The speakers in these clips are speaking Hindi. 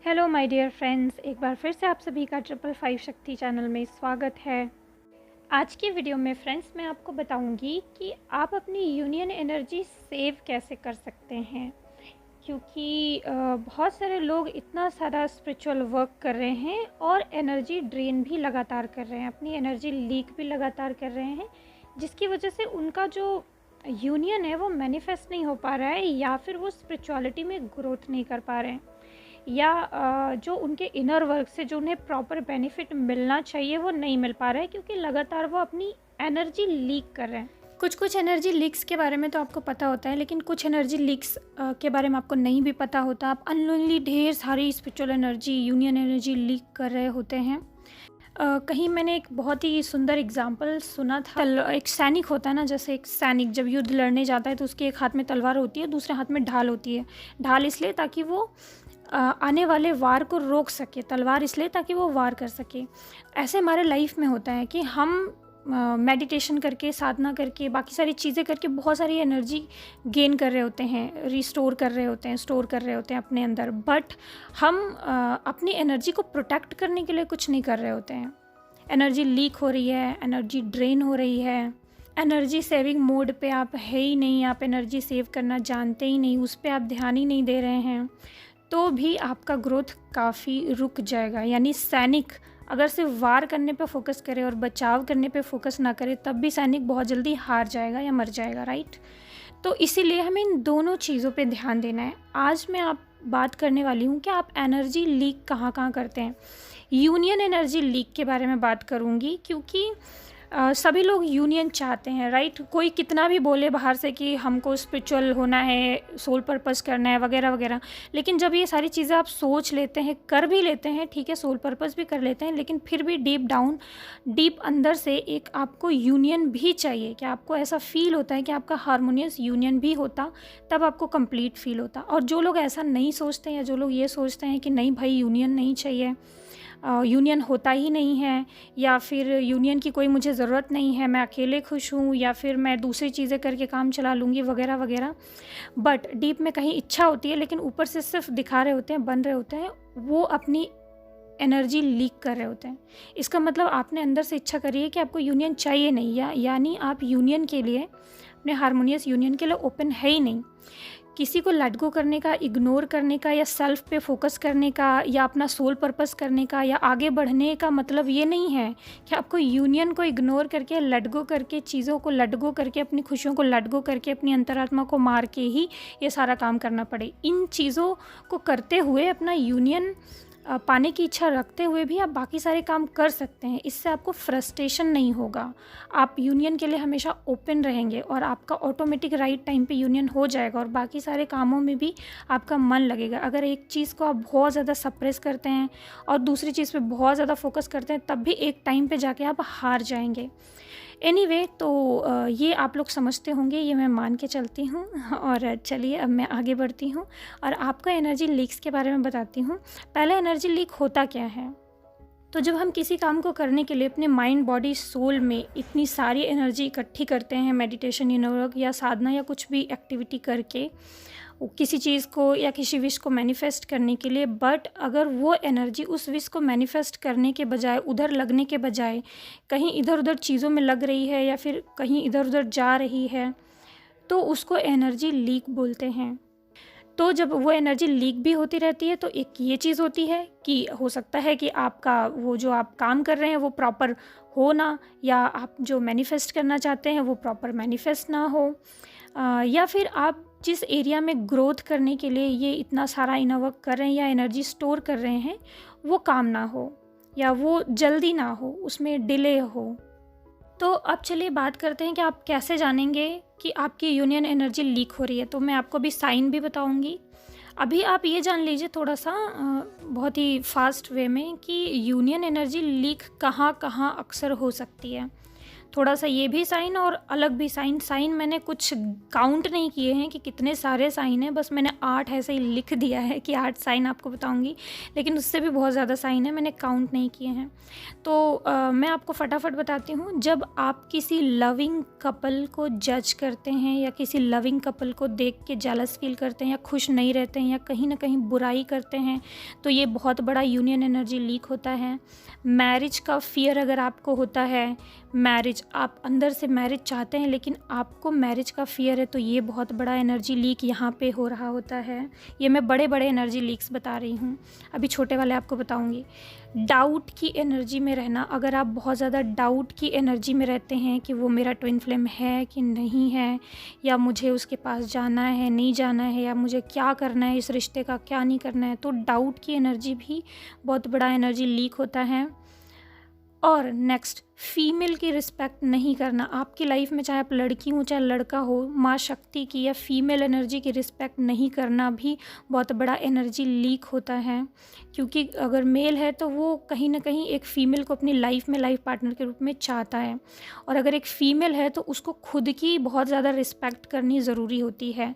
हेलो माय डियर फ्रेंड्स, एक बार फिर से आप सभी का 555 शक्ति चैनल में स्वागत है। आज की वीडियो में फ्रेंड्स मैं आपको बताऊंगी कि आप अपनी यूनियन एनर्जी सेव कैसे कर सकते हैं, क्योंकि बहुत सारे लोग इतना सारा स्पिरिचुअल वर्क कर रहे हैं और एनर्जी ड्रेन भी लगातार कर रहे हैं, अपनी एनर्जी लीक भी लगातार कर रहे हैं, जिसकी वजह से उनका जो यूनियन है वो मैनिफेस्ट नहीं हो पा रहा है, या फिर वो स्पिरिचुअलिटी में ग्रोथ नहीं कर पा रहे हैं, या जो उनके इनर वर्क से जो उन्हें प्रॉपर बेनिफिट मिलना चाहिए वो नहीं मिल पा रहा है, क्योंकि लगातार वो अपनी एनर्जी लीक कर रहे हैं। कुछ एनर्जी लीक्स के बारे में तो आपको पता होता है, लेकिन कुछ एनर्जी लीक्स के बारे में आपको नहीं भी पता होता। आप अननोइंगली ढेर सारी spiritual energy, union energy leak कर रहे होते हैं। कहीं मैंने एक बहुत ही सुंदर एग्जाम्पल सुना था। एक सैनिक होता है ना, जैसे एक सैनिक जब युद्ध लड़ने जाता है तो उसके एक हाथ में तलवार होती है, दूसरे हाथ में ढाल होती है। ढाल इसलिए ताकि वो आने वाले वार को रोक सके, तलवार इसलिए ताकि वो वार कर सके। ऐसे हमारे लाइफ में होता है कि हम मेडिटेशन करके, साधना करके, बाकी सारी चीज़ें करके बहुत सारी एनर्जी गेन कर रहे होते हैं, रिस्टोर कर रहे होते हैं, स्टोर कर रहे होते हैं अपने अंदर, बट हम अपनी एनर्जी को प्रोटेक्ट करने के लिए कुछ नहीं कर रहे होते हैं। एनर्जी लीक हो रही है, एनर्जी ड्रेन हो रही है, एनर्जी सेविंग मोड पे आप है ही नहीं, आप एनर्जी सेव करना जानते ही नहीं, उस पर आप ध्यान ही नहीं दे रहे हैं, तो भी आपका ग्रोथ काफ़ी रुक जाएगा। यानी सैनिक अगर सिर्फ वार करने पे फोकस करे और बचाव करने पे फोकस ना करे, तब भी सैनिक बहुत जल्दी हार जाएगा या मर जाएगा, राइट। तो इसीलिए हमें इन दोनों चीज़ों पे ध्यान देना है। आज मैं आप बात करने वाली हूँ कि आप एनर्जी लीक कहाँ कहाँ करते हैं। यूनियन एनर्जी लीक के बारे में बात करूँगी, क्योंकि सभी लोग यूनियन चाहते हैं, राइट। कोई कितना भी बोले बाहर से कि हमको स्पिरिचुअल होना है, सोल पर्पस करना है वगैरह वगैरह, लेकिन जब ये सारी चीज़ें आप सोच लेते हैं, कर भी लेते हैं, ठीक है, सोल पर्पस भी कर लेते हैं, लेकिन फिर भी डीप डाउन, डीप अंदर से एक आपको यूनियन भी चाहिए। कि आपको ऐसा फील होता है कि आपका हारमोनियस यूनियन भी होता, तब आपको कंप्लीट फील होता। और जो लोग ऐसा नहीं सोचते हैं, या जो लोग ये सोचते हैं कि नहीं भाई यूनियन नहीं चाहिए, यूनियन होता ही नहीं है, या फिर यूनियन की कोई मुझे ज़रूरत नहीं है, मैं अकेले खुश हूँ, या फिर मैं दूसरी चीज़ें करके काम चला लूँगी वगैरह वगैरह, बट डीप में कहीं इच्छा होती है, लेकिन ऊपर से सिर्फ दिखा रहे होते हैं, बन रहे होते हैं, वो अपनी एनर्जी लीक कर रहे होते हैं। इसका मतलब आपने अंदर से इच्छा करी है कि आपको यूनियन चाहिए नहीं, यानी आप यूनियन के लिए, अपने हारमोनियस यूनियन के लिए ओपन है ही नहीं। किसी को लेट गो करने का, इग्नोर करने का, या सेल्फ पे फोकस करने का, या अपना सोल पर्पस करने का, या आगे बढ़ने का मतलब ये नहीं है कि आपको यूनियन को इग्नोर करके, लेट गो करके, चीज़ों को लेट गो करके, अपनी खुशियों को लेट गो करके, अपनी अंतरात्मा को मार के ही ये सारा काम करना पड़े। इन चीज़ों को करते हुए, अपना यूनियन पाने की इच्छा रखते हुए भी आप बाकी सारे काम कर सकते हैं। इससे आपको फ्रस्ट्रेशन नहीं होगा, आप यूनियन के लिए हमेशा ओपन रहेंगे, और आपका ऑटोमेटिक राइट टाइम पे यूनियन हो जाएगा, और बाकी सारे कामों में भी आपका मन लगेगा। अगर एक चीज़ को आप बहुत ज़्यादा सप्रेस करते हैं और दूसरी चीज़ पे बहुत ज़्यादा फोकस करते हैं, तब भी एक टाइम पे जाके आप हार जाएंगे। एनीवे, तो ये आप लोग समझते होंगे, ये मैं मान के चलती हूँ। और चलिए अब मैं आगे बढ़ती हूँ और आपको एनर्जी लीक्स के बारे में बताती हूँ। पहले एनर्जी लीक होता क्या है। तो जब हम किसी काम को करने के लिए अपने माइंड, बॉडी, सोल में इतनी सारी एनर्जी इकट्ठी करते हैं, मेडिटेशन, इनर वर्क या साधना या कुछ भी एक्टिविटी करके किसी चीज़ को या किसी विश को मैनिफेस्ट करने के लिए, बट अगर वो एनर्जी उस विश को मैनिफेस्ट करने के बजाय, उधर लगने के बजाय कहीं इधर उधर चीज़ों में लग रही है, या फिर कहीं इधर उधर जा रही है, तो उसको एनर्जी लीक बोलते हैं। तो जब वो एनर्जी लीक भी होती रहती है, तो एक ये चीज़ होती है कि हो सकता है कि आपका वो जो आप काम कर रहे हैं वो प्रॉपर हो ना, या आप जो मैनिफेस्ट करना चाहते हैं वो प्रॉपर मैनिफेस्ट ना हो, या फिर आप जिस एरिया में ग्रोथ करने के लिए ये इतना सारा इनर वर्क कर रहे हैं या एनर्जी स्टोर कर रहे हैं, वो काम ना हो, या वो जल्दी ना हो, उसमें डिले हो। तो अब चलिए बात करते हैं कि आप कैसे जानेंगे कि आपकी यूनियन एनर्जी लीक हो रही है। तो मैं आपको अभी साइन भी बताऊंगी। अभी आप ये जान लीजिए थोड़ा सा बहुत ही फास्ट वे में कि यूनियन एनर्जी लीक कहाँ कहाँ अक्सर हो सकती है। थोड़ा सा ये भी साइन और अलग भी साइन मैंने कुछ काउंट नहीं किए हैं कि कितने सारे साइन हैं, बस मैंने 8 ऐसे ही लिख दिया है कि 8 साइन आपको बताऊंगी, लेकिन उससे भी बहुत ज़्यादा साइन है, मैंने काउंट नहीं किए हैं। तो मैं आपको फटाफट बताती हूँ। जब आप किसी लविंग कपल को जज करते हैं या किसी लविंग कपल को देख के जेलस फील करते हैं या खुश नहीं रहते हैं या कहीं ना कहीं बुराई करते हैं, तो ये बहुत बड़ा यूनियन एनर्जी लीक होता है। मैरिज का फियर अगर आपको होता है, मैरिज आप अंदर से मैरिज चाहते हैं लेकिन आपको मैरिज का फियर है, तो ये बहुत बड़ा एनर्जी लीक यहाँ पे हो रहा होता है। ये मैं बड़े बड़े एनर्जी लीक्स बता रही हूँ, अभी छोटे वाले आपको बताऊँगी। डाउट की एनर्जी में रहना, अगर आप बहुत ज़्यादा डाउट की एनर्जी में रहते हैं कि वो मेरा ट्विन फ्लेम है कि नहीं है, या मुझे उसके पास जाना है नहीं जाना है, या मुझे क्या करना है इस रिश्ते का क्या नहीं करना है, तो डाउट की एनर्जी भी बहुत बड़ा एनर्जी लीक होता है। और नेक्स्ट, फीमेल की रिस्पेक्ट नहीं करना। आपकी लाइफ में चाहे आप लड़की हो चाहे लड़का हो, माँ शक्ति की या फीमेल एनर्जी की रिस्पेक्ट नहीं करना भी बहुत बड़ा एनर्जी लीक होता है। क्योंकि अगर मेल है तो वो कहीं ना कहीं एक फ़ीमेल को अपनी लाइफ में लाइफ पार्टनर के रूप में चाहता है, और अगर एक फ़ीमेल है तो उसको खुद की बहुत ज़्यादा रिस्पेक्ट करनी ज़रूरी होती है।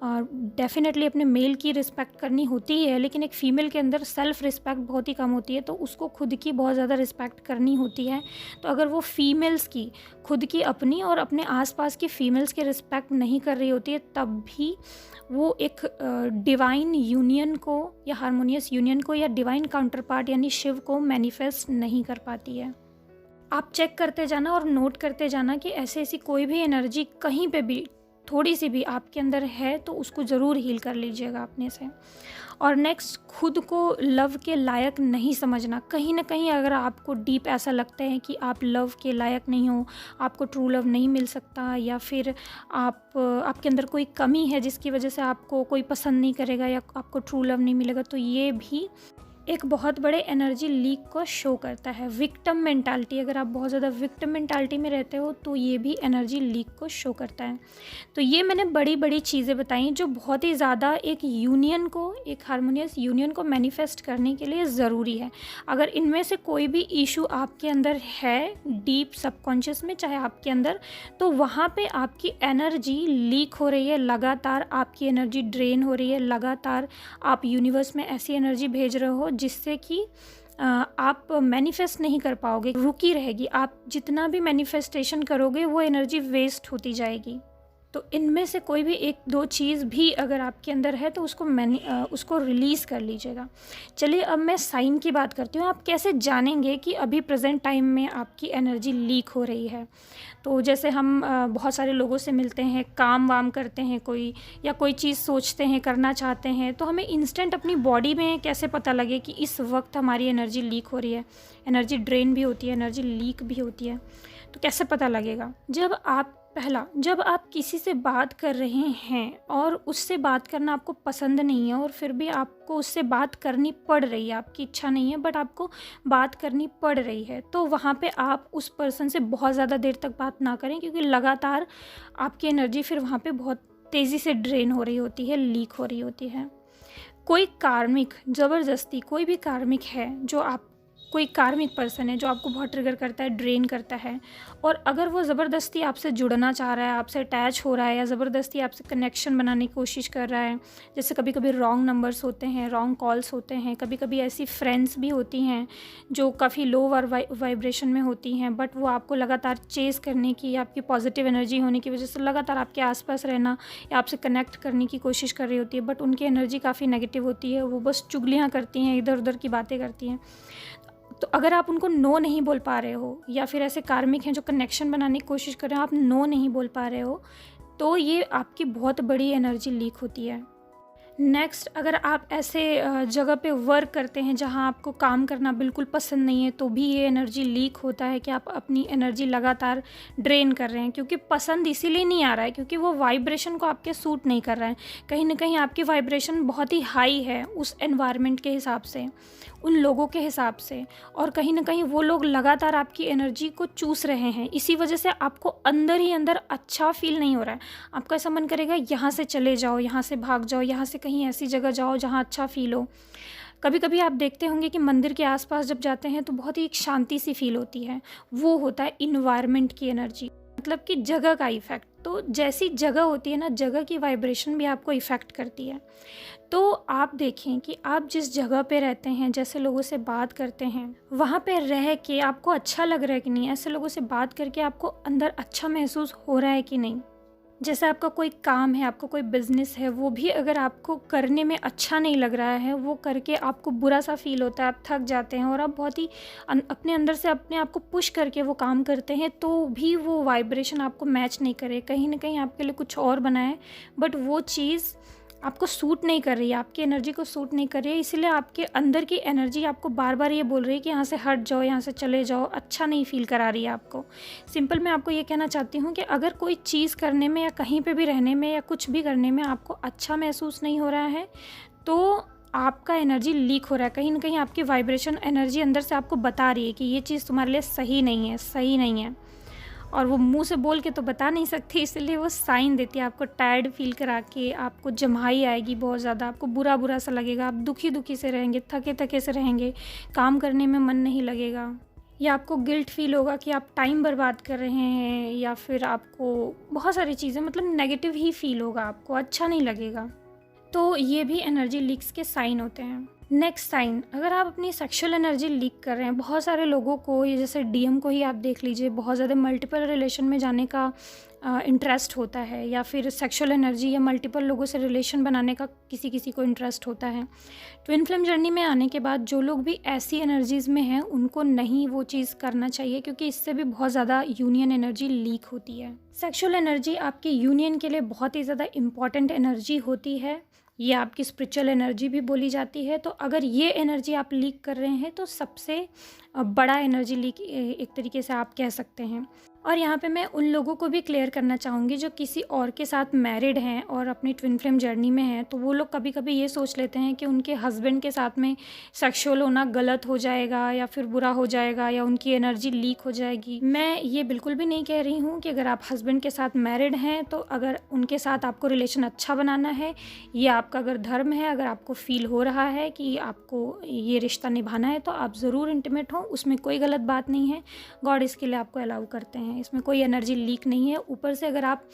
और डेफिनेटली अपने मेल की रिस्पेक्ट करनी होती है, लेकिन एक फ़ीमेल के अंदर सेल्फ़ रिस्पेक्ट बहुत ही कम होती है, तो उसको खुद की बहुत ज़्यादा रिस्पेक्ट करनी होती है। तो अगर वो फीमेल्स की, खुद की अपनी और अपने आसपास की फ़ीमेल्स की रिस्पेक्ट नहीं कर रही होती है, तब भी वो एक डिवाइन यूनियन को या हारमोनियस यूनियन को या डिवाइन काउंटर पार्ट यानी शिव को मैनिफेस्ट नहीं कर पाती है। आप चेक करते जाना और नोट करते जाना कि ऐसी कोई भी एनर्जी कहीं पे भी थोड़ी सी भी आपके अंदर है तो उसको ज़रूर हील कर लीजिएगा अपने से। और नेक्स्ट, खुद को लव के लायक नहीं समझना। कहीं ना कहीं अगर आपको डीप ऐसा लगता है कि आप लव के लायक नहीं हो, आपको ट्रू लव नहीं मिल सकता, या फिर आपके अंदर कोई कमी है जिसकी वजह से आपको कोई पसंद नहीं करेगा या आपको ट्रू लव नहीं मिलेगा, तो ये भी एक बहुत बड़े एनर्जी लीक को शो करता है। विक्टिम मेंटालिटी, अगर आप बहुत ज़्यादा विक्टिम मेंटालिटी में रहते हो तो ये भी एनर्जी लीक को शो करता है। तो ये मैंने बड़ी बड़ी चीज़ें बताई जो बहुत ही ज़्यादा एक यूनियन को, एक हारमोनियस यूनियन को मैनिफेस्ट करने के लिए ज़रूरी है। अगर इनमें से कोई भी इशू आपके अंदर है डीप सबकॉन्शियस में, चाहे आपके अंदर, तो वहाँ पे आपकी एनर्जी लीक हो रही है, लगातार आपकी एनर्जी ड्रेन हो रही है, लगातार आप यूनिवर्स में ऐसी एनर्जी भेज रहे हो जिससे कि आप मैनिफेस्ट नहीं कर पाओगे, रुकी रहेगी। आप जितना भी मैनिफेस्टेशन करोगे वो एनर्जी वेस्ट होती जाएगी। तो इनमें से कोई भी एक दो चीज़ भी अगर आपके अंदर है तो उसको रिलीज़ कर लीजिएगा। चलिए अब मैं साइन की बात करती हूँ। आप कैसे जानेंगे कि अभी प्रेजेंट टाइम में आपकी एनर्जी लीक हो रही है? तो जैसे हम बहुत सारे लोगों से मिलते हैं, काम वाम करते हैं कोई, या कोई चीज़ सोचते हैं करना चाहते हैं, तो हमें इंस्टेंट अपनी बॉडी में कैसे पता लगे कि इस वक्त हमारी एनर्जी लीक हो रही है? एनर्जी ड्रेन भी होती है, एनर्जी लीक भी होती है। तो कैसे पता लगेगा? जब आप किसी से बात कर रहे हैं और उससे बात करना आपको पसंद नहीं है और फिर भी आपको उससे बात करनी पड़ रही है, आपकी इच्छा नहीं है बट आपको बात करनी पड़ रही है, तो वहाँ पे आप उस पर्सन से बहुत ज़्यादा देर तक बात ना करें, क्योंकि लगातार आपकी एनर्जी फिर वहाँ पे बहुत तेज़ी से ड्रेन हो रही होती है, लीक हो रही होती है। कोई कार्मिक ज़बरदस्ती, कोई भी कार्मिक है जो आप, कोई कार्मिक पर्सन है जो आपको बहुत ट्रिगर करता है, ड्रेन करता है, और अगर वो ज़बरदस्ती आपसे जुड़ना चाह रहा है, आपसे अटैच हो रहा है, या ज़बरदस्ती आपसे कनेक्शन बनाने की कोशिश कर रहा है, जैसे कभी कभी रॉन्ग नंबर्स होते हैं, रॉन्ग कॉल्स होते हैं, कभी कभी ऐसी फ्रेंड्स भी होती हैं जो काफ़ी लो वाइब्रेशन में होती हैं, बट वो आपको लगातार चेज़ करने की या आपकी पॉजिटिव एनर्जी होने की वजह से लगातार आपके आसपास रहना या आपसे कनेक्ट करने की कोशिश कर रही होती है, बट उनकी एनर्जी काफ़ी नेगेटिव होती है, वो बस चुगलियाँ करती हैं, इधर उधर की बातें करती हैं। तो अगर आप उनको नो नहीं बोल पा रहे हो, या फिर ऐसे कार्मिक हैं जो कनेक्शन बनाने की कोशिश कर रहे हो, आप नो नहीं बोल पा रहे हो, तो ये आपकी बहुत बड़ी एनर्जी लीक होती है। नेक्स्ट, अगर आप ऐसे जगह पे वर्क करते हैं जहां आपको काम करना बिल्कुल पसंद नहीं है, तो भी ये एनर्जी लीक होता है कि आप अपनी एनर्जी लगातार ड्रेन कर रहे हैं, क्योंकि पसंद इसीलिए नहीं आ रहा है क्योंकि वो वाइब्रेशन को आपके सूट नहीं कर रहा है। कहीं ना कहीं आपकी वाइब्रेशन बहुत ही हाई है उस एनवायरनमेंट के हिसाब से, उन लोगों के हिसाब से, और कहीं ना कहीं वो लोग लगातार आपकी एनर्जी को चूस रहे हैं। इसी वजह से आपको अंदर ही अंदर अच्छा फील नहीं हो रहा है। आपका ऐसा मन करेगा यहाँ से चले जाओ, यहाँ से भाग जाओ, यहाँ से कहीं ऐसी जगह जाओ जहाँ अच्छा फील हो। कभी कभी आप देखते होंगे कि मंदिर के आसपास जब जाते हैं तो बहुत ही एक शांति सी फील होती है। वो होता है इन्वायरमेंट की एनर्जी, मतलब कि जगह का इफ़ेक्ट। तो जैसी जगह होती है ना, जगह की वाइब्रेशन भी आपको इफ़ेक्ट करती है। तो आप देखें कि आप जिस जगह पे रहते हैं, जैसे लोगों से बात करते हैं, वहाँ पे रह के आपको अच्छा लग रहा है कि नहीं, ऐसे लोगों से बात करके आपको अंदर अच्छा महसूस हो रहा है कि नहीं। जैसे आपका कोई काम है, आपका कोई बिजनेस है, वो भी अगर आपको करने में अच्छा नहीं लग रहा है, वो करके आपको बुरा सा फील होता है, आप थक जाते हैं और आप बहुत ही अपने अंदर से अपने आप को पुश करके वो काम करते हैं, तो भी वो वाइब्रेशन आपको मैच नहीं करे, कहीं ना कहीं आपके लिए कुछ और बना है, बट वो चीज़ आपको सूट नहीं कर रही है, आपकी एनर्जी को सूट नहीं कर रही है। इसलिए आपके अंदर की एनर्जी आपको बार बार ये बोल रही है कि यहाँ से हट जाओ, यहाँ से चले जाओ, अच्छा नहीं फील करा रही है आपको। सिंपल मैं आपको ये कहना चाहती हूँ कि अगर कोई चीज़ करने में या कहीं पे भी रहने में या कुछ भी करने में आपको अच्छा महसूस नहीं हो रहा है, तो आपका एनर्जी लीक हो रहा है। कहीं ना कहीं आपकी वाइब्रेशन एनर्जी अंदर से आपको बता रही है कि ये चीज़ तुम्हारे लिए सही नहीं है, सही नहीं है। और वो मुंह से बोल के तो बता नहीं सकती, इसलिए वो साइन देती है आपको, टायर्ड फील करा के, आपको जम्हाई आएगी बहुत ज़्यादा, आपको बुरा बुरा सा लगेगा, आप दुखी दुखी से रहेंगे, थके थके से रहेंगे, काम करने में मन नहीं लगेगा, या आपको गिल्ट फील होगा कि आप टाइम बर्बाद कर रहे हैं, या फिर आपको बहुत सारी चीज़ें, मतलब नेगेटिव ही फील होगा, आपको अच्छा नहीं लगेगा। तो ये भी एनर्जी लीक्स के साइन होते हैं। नेक्स्ट साइन, अगर आप अपनी सेक्सुअल एनर्जी लीक कर रहे हैं, बहुत सारे लोगों को, ये जैसे डीएम को ही आप देख लीजिए, बहुत ज़्यादा मल्टीपल रिलेशन में जाने का इंटरेस्ट होता है, या फिर सेक्सुअल एनर्जी या मल्टीपल लोगों से रिलेशन बनाने का किसी किसी को इंटरेस्ट होता है। ट्विन फ्लेम जर्नी में आने के बाद जो लोग भी ऐसी एनर्जीज़ में हैं, उनको नहीं वो चीज़ करना चाहिए, क्योंकि इससे भी बहुत ज़्यादा यूनियन एनर्जी लीक होती है। सेक्सुअल एनर्जी आपकी यूनियन के लिए बहुत ही ज़्यादा इंपॉर्टेंट एनर्जी होती है, ये आपकी स्पिरिचुअल एनर्जी भी बोली जाती है। तो अगर ये एनर्जी आप लीक कर रहे हैं तो सबसे बड़ा एनर्जी लीक एक तरीके से आप कह सकते हैं। और यहाँ पे मैं उन लोगों को भी क्लियर करना चाहूँगी जो किसी और के साथ मैरिड हैं और अपनी ट्विन फ्लेम जर्नी में हैं। तो वो लोग कभी कभी ये सोच लेते हैं कि उनके हस्बैंड के साथ में सेक्सुअल होना गलत हो जाएगा, या फिर बुरा हो जाएगा, या उनकी एनर्जी लीक हो जाएगी। मैं ये बिल्कुल भी नहीं कह रही हूँ कि अगर आप हस्बैंड के साथ मैरिड हैं तो अगर उनके साथ आपको रिलेशन अच्छा बनाना है, ये आपका अगर धर्म है, अगर आपको फील हो रहा है कि आपको ये रिश्ता निभाना है, तो आप ज़रूर इंटीमेट हो, उसमें कोई गलत बात नहीं है। गॉड इसके लिए आपको अलाउ करते हैं, इसमें कोई एनर्जी लीक नहीं है। ऊपर से अगर आप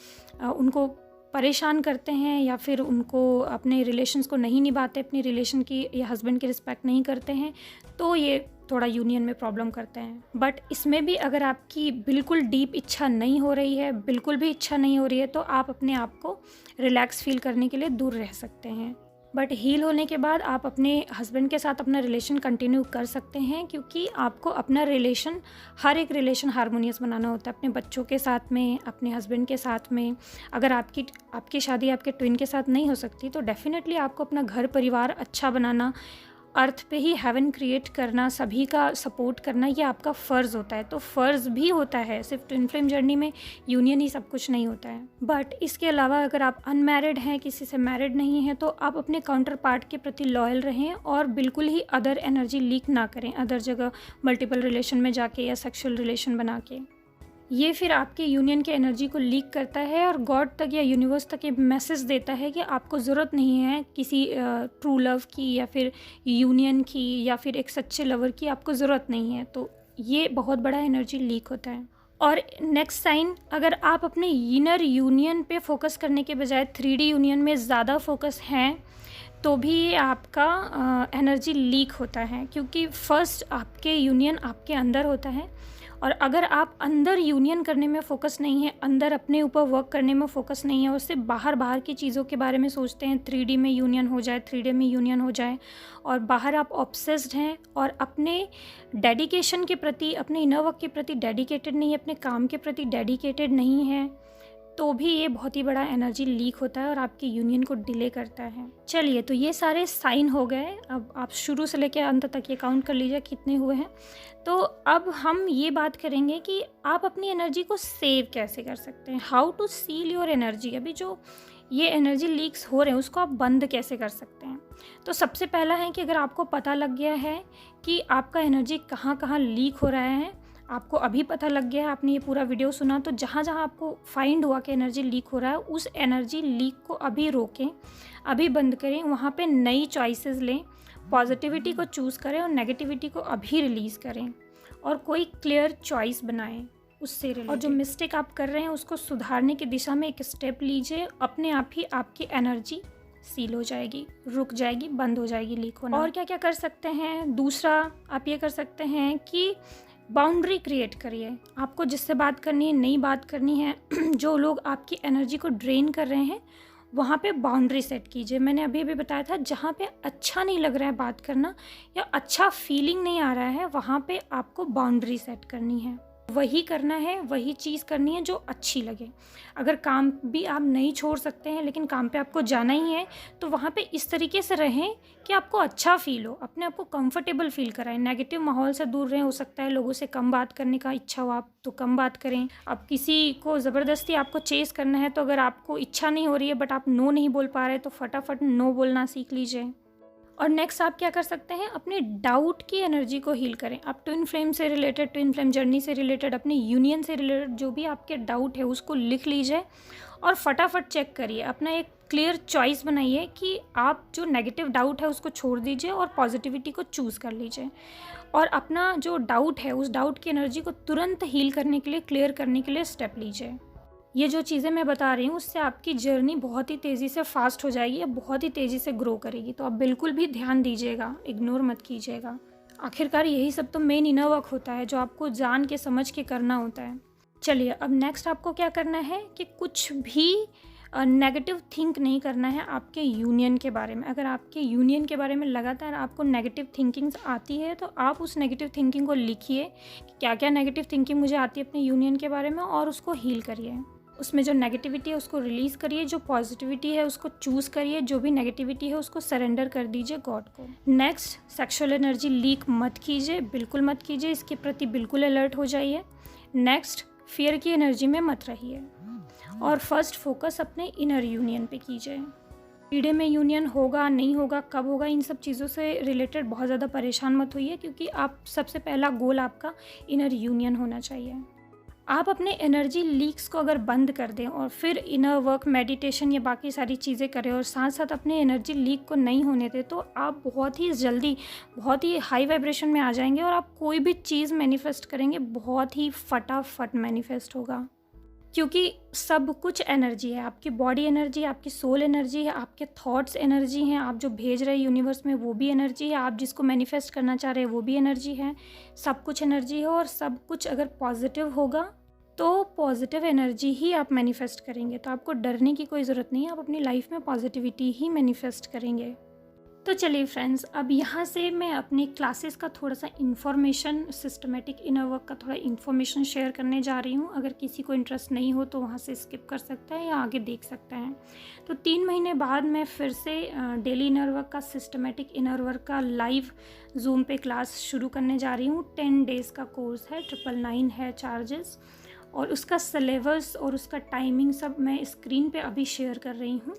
उनको परेशान करते हैं, या फिर उनको अपने रिलेशंस को नहीं निभाते, अपनी रिलेशन की या हस्बैंड की रिस्पेक्ट नहीं करते हैं, तो ये थोड़ा यूनियन में प्रॉब्लम करते हैं। बट इसमें भी अगर आपकी बिल्कुल डीप इच्छा नहीं हो रही है, बिल्कुल भी इच्छा नहीं हो रही है, तो आप अपने आप को रिलैक्स फील करने के लिए दूर रह सकते हैं। बट हील होने के बाद आप अपने हस्बैंड के साथ अपना रिलेशन कंटिन्यू कर सकते हैं, क्योंकि आपको अपना रिलेशन, हर एक रिलेशन हारमोनियस बनाना होता है, अपने बच्चों के साथ में, अपने हस्बैंड के साथ में। अगर आपकी शादी आपके ट्विन के साथ नहीं हो सकती, तो डेफिनेटली आपको अपना घर परिवार अच्छा बनाना, अर्थ पे ही हेवन क्रिएट करना, सभी का सपोर्ट करना, ये आपका फ़र्ज़ होता है। तो फ़र्ज़ भी होता है, सिर्फ ट्विन फ्लेम जर्नी में यूनियन ही सब कुछ नहीं होता है। बट इसके अलावा अगर आप अनमैरिड हैं, किसी से मैरिड नहीं हैं, तो आप अपने काउंटर पार्ट के प्रति लॉयल रहें और बिल्कुल ही अदर एनर्जी लीक ना करें, अदर जगह मल्टीपल रिलेशन में जाके या सेक्शुअल रिलेशन बना के। ये फिर आपके यूनियन के एनर्जी को लीक करता है और गॉड तक या यूनिवर्स तक ये मैसेज देता है कि आपको ज़रूरत नहीं है किसी ट्रू लव की, या फिर यूनियन की, या फिर एक सच्चे लवर की, आपको ज़रूरत नहीं है। तो ये बहुत बड़ा एनर्जी लीक होता है। और नेक्स्ट साइन, अगर आप अपने इनर यूनियन पे फोकस करने के बजाय 3D यूनियन में ज़्यादा फोकस हैं, तो भी ये आपका एनर्जी लीक होता है, क्योंकि फर्स्ट आपके यूनियन आपके अंदर होता है। और अगर आप अंदर यूनियन करने में फ़ोकस नहीं है, अंदर अपने ऊपर वर्क करने में फ़ोकस नहीं है, उससे बाहर की चीज़ों के बारे में सोचते हैं, 3D में यूनियन हो जाए, 3D में यूनियन हो जाए, और बाहर आप ऑब्सेस्ड हैं और अपने डेडिकेशन के प्रति, अपने इनर वर्क के प्रति डेडिकेटेड नहीं है, अपने काम के प्रति डेडिकेटेड नहीं है, तो भी ये बहुत ही बड़ा एनर्जी लीक होता है और आपकी यूनियन को डिले करता है। चलिए, तो ये सारे साइन हो गए। अब आप शुरू से लेकर अंत तक ये काउंट कर लीजिए कितने हुए हैं। तो अब हम ये बात करेंगे कि आप अपनी एनर्जी को सेव कैसे कर सकते हैं, how to seal your energy. अभी जो ये एनर्जी लीक्स हो रहे हैं उसको आप बंद कैसे कर सकते हैं। तो सबसे पहला है कि अगर आपको पता लग गया है कि आपका एनर्जी कहाँ कहाँ लीक हो रहा है, आपको अभी पता लग गया है, आपने ये पूरा वीडियो सुना, तो जहाँ जहाँ आपको फाइंड हुआ कि एनर्जी लीक हो रहा है, उस एनर्जी लीक को अभी रोकें, अभी बंद करें, वहाँ पे नई चॉइसेस लें, पॉजिटिविटी को चूज़ करें और नेगेटिविटी को अभी रिलीज़ करें और कोई क्लियर चॉइस बनाएं उससे रिलेटेड। और जो मिस्टेक आप कर रहे हैं उसको सुधारने की दिशा में एक स्टेप लीजिए, अपने आप ही आपकी एनर्जी सील हो जाएगी, रुक जाएगी, बंद हो जाएगी लीक होना। और क्या क्या कर सकते हैं? दूसरा आप ये कर सकते हैं कि बाउंड्री क्रिएट करिए। आपको जिससे बात करनी है, नई बात करनी है, जो लोग आपकी एनर्जी को ड्रेन कर रहे हैं वहाँ पे बाउंड्री सेट कीजिए। मैंने अभी भी बताया था, जहाँ पे अच्छा नहीं लग रहा है बात करना या अच्छा फीलिंग नहीं आ रहा है, वहाँ पे आपको बाउंड्री सेट करनी है। वही करना है, वही चीज़ करनी है जो अच्छी लगे। अगर काम भी आप नहीं छोड़ सकते हैं लेकिन काम पे आपको जाना ही है, तो वहाँ पे इस तरीके से रहें कि आपको अच्छा फील हो, अपने आप को कंफर्टेबल फील कराएं। नेगेटिव माहौल से दूर रहें। हो सकता है लोगों से कम बात करने का इच्छा हो आप तो कम बात करें। अब किसी को ज़बरदस्ती आपको चेस करना है, तो अगर आपको इच्छा नहीं हो रही है बट आप नो नहीं बोल पा रहे, तो फटाफट नो बोलना सीख लीजिए। और नेक्स्ट आप क्या कर सकते हैं? अपने डाउट की एनर्जी को हील करें। आप ट्विन फ्लेम से रिलेटेड, ट्विन फ्लेम जर्नी से रिलेटेड, अपने यूनियन से रिलेटेड जो भी आपके डाउट है उसको लिख लीजिए और फटाफट चेक करिए। अपना एक क्लियर चॉइस बनाइए कि आप जो नेगेटिव डाउट है उसको छोड़ दीजिए और पॉजिटिविटी को चूज़ कर लीजिए। और अपना जो डाउट है उस डाउट की एनर्जी को तुरंत हील करने के लिए, क्लियर करने के लिए स्टेप लीजिए। ये जो चीज़ें मैं बता रही हूँ उससे आपकी जर्नी बहुत ही तेज़ी से फास्ट हो जाएगी या बहुत ही तेज़ी से ग्रो करेगी। तो आप बिल्कुल भी ध्यान दीजिएगा, इग्नोर मत कीजिएगा। आखिरकार यही सब तो मेन इनर वर्क होता है जो आपको जान के समझ के करना होता है। चलिए अब नेक्स्ट आपको क्या करना है कि कुछ भी नेगेटिव थिंक नहीं करना है आपके यूनियन के बारे में। अगर आपके यूनियन के बारे में लगातार आपको नेगेटिव थिंकिंग्स आती है तो आप उस नेगेटिव थिंकिंग को लिखिए कि क्या क्या नेगेटिव थिंकिंग मुझे आती है अपने यूनियन के बारे में, और उसको हील करिए। उसमें जो नेगेटिविटी है उसको रिलीज़ करिए, जो पॉजिटिविटी है उसको चूज़ करिए, जो भी नेगेटिविटी है उसको सरेंडर कर दीजिए गॉड को। नेक्स्ट, सेक्सुअल एनर्जी लीक मत कीजिए, बिल्कुल मत कीजिए, इसके प्रति बिल्कुल अलर्ट हो जाइए। नेक्स्ट, फियर की एनर्जी में मत रहिए। और फर्स्ट फोकस अपने इनर यूनियन पे कीजिए। पीढ़े में यूनियन होगा नहीं होगा, कब होगा, इन सब चीज़ों से रिलेटेड बहुत ज़्यादा परेशान मत होइए, क्योंकि आप सबसे पहला गोल आपका इनर यूनियन होना चाहिए। आप अपने एनर्जी लीक्स को अगर बंद कर दें और फिर इनर वर्क, मेडिटेशन या बाकी सारी चीज़ें करें और साथ साथ अपने एनर्जी लीक को नहीं होने दें, तो आप बहुत ही जल्दी बहुत ही हाई वाइब्रेशन में आ जाएंगे और आप कोई भी चीज़ मैनिफेस्ट करेंगे बहुत ही फटाफट मैनिफेस्ट होगा। क्योंकि सब कुछ एनर्जी है, आपकी बॉडी एनर्जी, आपकी सोल एनर्जी है, आपके थॉट्स एनर्जी हैं, आप जो भेज रहे हैं यूनिवर्स में वो भी एनर्जी है, आप जिसको मैनिफेस्ट करना चाह रहे हैं वो भी एनर्जी है। सब कुछ एनर्जी है और सब कुछ अगर पॉजिटिव होगा तो पॉजिटिव एनर्जी ही आप मैनिफेस्ट करेंगे। तो आपको डरने की कोई ज़रूरत नहीं है, आप अपनी लाइफ में पॉजिटिविटी ही मैनिफेस्ट करेंगे। तो चलिए फ्रेंड्स, अब यहाँ से मैं अपनी क्लासेस का थोड़ा सा इन्फॉर्मेशन, सिस्टमेटिक इनर वर्क का थोड़ा इन्फॉर्मेशन शेयर करने जा रही हूँ। अगर किसी को इंटरेस्ट नहीं हो तो वहाँ से स्किप कर सकता है या आगे देख सकते हैं। तो 3 महीने बाद मैं फिर से डेली इनर वर्क का, सिस्टमेटिक इनर वर्क का लाइव जूम पे क्लास शुरू करने जा रही हूँ। 10 डेज़ का कोर्स है, 999 है चार्जेस, और उसका सिलेबस और उसका टाइमिंग सब मैं स्क्रीन पे अभी शेयर कर रही हूँ।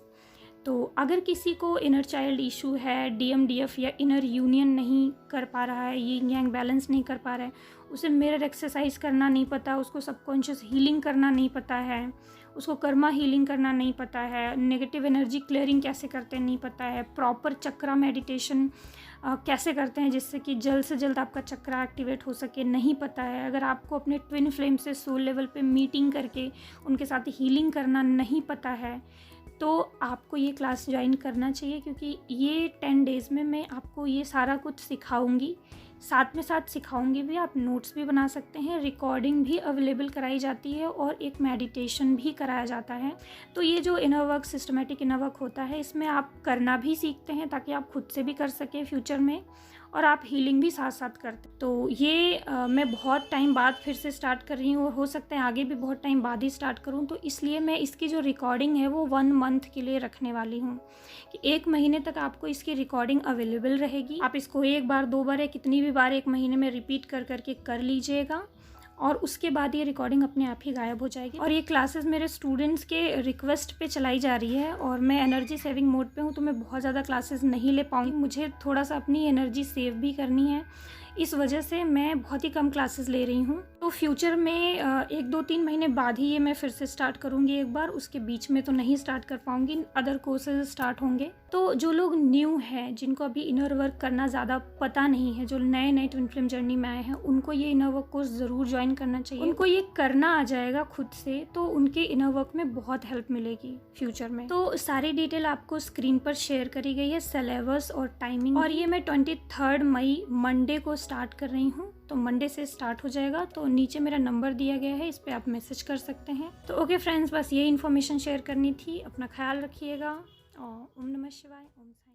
तो अगर किसी को इनर चाइल्ड इशू है, DMDF या इनर यूनियन नहीं कर पा रहा है, यिंग यांग बैलेंस नहीं कर पा रहा है, उसे मिरर एक्सरसाइज करना नहीं पता, उसको सबकॉन्शियस हीलिंग करना नहीं पता है, उसको कर्मा हीलिंग करना नहीं पता है, नेगेटिव एनर्जी क्लियरिंग कैसे करते हैं नहीं पता है, प्रॉपर चक्रा मेडिटेशन कैसे करते हैं जिससे कि जल्द से जल्द आपका चक्रा एक्टिवेट हो सके नहीं पता है, अगर आपको अपने ट्विन फ्लेम से सोल लेवल पे मीटिंग करके उनके साथ हीलिंग करना नहीं पता है, तो आपको ये क्लास ज्वाइन करना चाहिए। क्योंकि ये 10 डेज़ में मैं आपको ये सारा कुछ सिखाऊंगी, साथ में साथ सिखाऊंगी भी, आप नोट्स भी बना सकते हैं, रिकॉर्डिंग भी अवेलेबल कराई जाती है और एक मेडिटेशन भी कराया जाता है। तो ये जो inner work, systematic inner work होता है, इसमें आप करना भी सीखते हैं ताकि आप खुद से भी कर सकें फ्यूचर में, और आप हीलिंग भी साथ साथ करते। तो ये मैं बहुत टाइम बाद फिर से स्टार्ट कर रही हूँ और हो सकता है आगे भी बहुत टाइम बाद ही स्टार्ट करूँ। तो इसलिए मैं इसकी जो रिकॉर्डिंग है वो 1 मंथ के लिए रखने वाली हूँ कि 1 महीने तक आपको इसकी रिकॉर्डिंग अवेलेबल रहेगी। आप इसको 1 बार 2 बार या कितनी भी बार 1 महीने में रिपीट कर करके कर लीजिएगा, और उसके बाद ये रिकॉर्डिंग अपने आप ही गायब हो जाएगी। और ये क्लासेस मेरे स्टूडेंट्स के रिक्वेस्ट पे चलाई जा रही है और मैं एनर्जी सेविंग मोड पे हूँ, तो मैं बहुत ज़्यादा क्लासेस नहीं ले पाऊँगी। मुझे थोड़ा सा अपनी एनर्जी सेव भी करनी है, इस वजह से मैं बहुत ही कम क्लासेस ले रही हूँ। तो फ्यूचर में 1-2-3 महीने बाद ही ये मैं फिर से स्टार्ट करूँगी एक बार, उसके बीच में तो नहीं स्टार्ट कर पाऊँगी, अदर कोर्सेज स्टार्ट होंगे। तो जो लोग न्यू हैं, जिनको अभी इनर वर्क करना ज़्यादा पता नहीं है, जो नए नए ट्विन फ्लेम जर्नी में आए हैं, उनको ये इनर वर्क कोर्स ज़रूर ज्वाइन करना चाहिए। उनको ये करना आ जाएगा खुद से, तो उनके इनर वर्क में बहुत हेल्प मिलेगी फ्यूचर में। तो सारी डिटेल आपको स्क्रीन पर शेयर करी गई है, सिलेबस और टाइमिंग। और ये मैं 23 मई मंडे को स्टार्ट कर रही हूँ, तो मंडे से स्टार्ट हो जाएगा। तो नीचे मेरा नंबर दिया गया है, इस पर आप मैसेज कर सकते हैं। तो ओके फ्रेंड्स, बस ये इन्फॉर्मेशन शेयर करनी थी। अपना ख्याल रखिएगा और ओम नमः शिवाय, ओम साई।